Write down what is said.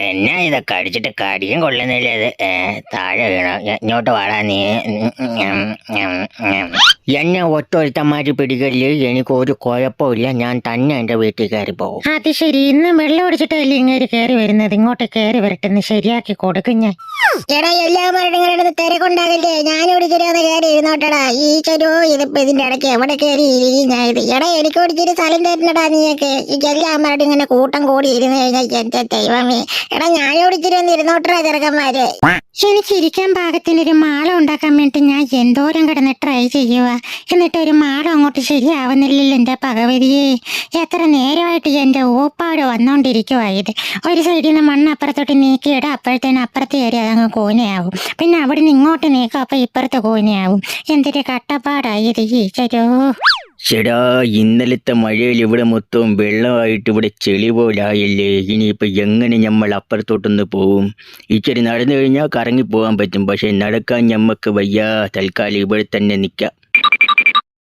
എന്നാ ഇതൊക്കെ അടിച്ചിട്ട് കടിയും കൊള്ളുന്നില്ല ഇത്. താഴെ വീണ ഇങ്ങോട്ട് വാടാ നീ. എന്നെ ഒറ്റൊരുത്തന്മാര് പിടിക്കല്, എനിക്ക് ഒരു കുഴപ്പമില്ല. ഞാൻ തന്നെ എന്റെ വീട്ടിൽ കയറി പോകും. അത് ശരി, ഇന്ന് വെള്ളം ഒടിച്ചിട്ടല്ലേ ഇങ്ങേര് കയറി വരുന്നത്? ഇങ്ങോട്ട് കയറി വരട്ടെന്ന് ശരിയാക്കി കൊടുക്കും ഞാൻ. എടാ എല്ലാവരുടെ ഇങ്ങനെ തിരക്കുണ്ടാകില്ലേ? ഞാനിവിടെ ചെറിയൊന്ന് കയറി ഇരുന്നോട്ടടാ. ഈ ചെരോ ഇതിപ്പോ ഇതിന്റെ ഇടയ്ക്ക് എവിടെ കയറി ഇരിക്കും ഞാൻ ഇത്. എടാ എനിക്ക് ഒടിച്ചിട്ട് സ്ഥലം തരുന്നടാ നീയൊക്കെ. ഈ എല്ലാവരുടെ ഇങ്ങനെ കൂട്ടം കൂടി ഇരുന്ന് കഴിഞ്ഞാൽ എന്റെ ദൈവമേ. എടാ ഞാൻ ഒടിച്ചിട്ട് ഒന്ന് ഇരുന്നോട്ടടാ ചെറുക്കന്മാരെ. എനിക്ക് ഇരിക്കാൻ പാകത്തിനൊരു മാളം ഉണ്ടാക്കാൻ വേണ്ടി ഞാൻ എന്തോരം കിടന്ന് ട്രൈ ചെയ്യുക. എന്നിട്ട് ഒരു മാളം അങ്ങോട്ട് ശരിയാവുന്നില്ലല്ലോ എൻ്റെ ഭഗവതിയെ. എത്ര നേരമായിട്ട് എൻ്റെ ഊപ്പാട് വന്നോണ്ടിരിക്കുവായത്. ഒരു സൈഡിൽ നിന്ന് മണ്ണ് അപ്പുറത്തോട്ട് നീക്കിയിടാം, അപ്പോഴത്തേനും അപ്പുറത്ത് കയറി അതങ്ങ് കോനയാവും. പിന്നെ അവിടെ നിന്ന് ഇങ്ങോട്ട് നീക്കും, അപ്പം ഇപ്പുറത്ത് കോനയാവും. എന്തൊരു കട്ടപ്പാടായത് ഈ ചെരോ. ചേടാ, ഇന്നലത്തെ മഴയിൽ ഇവിടെ മൊത്തവും വെള്ളമായിട്ട് ഇവിടെ ചെളി പോലായില്ലേ. ഇനിയിപ്പോൾ എങ്ങനെ നമ്മൾ അപ്പുറത്തോട്ടൊന്ന് പോവും? ഇച്ചിരി നടന്നു കഴിഞ്ഞാൽ കറങ്ങി പോകാൻ പറ്റും, പക്ഷെ നടക്കാൻ ഞമ്മക്ക് വയ്യ. തൽക്കാലം ഇവിടെ തന്നെ നിൽക്കാം.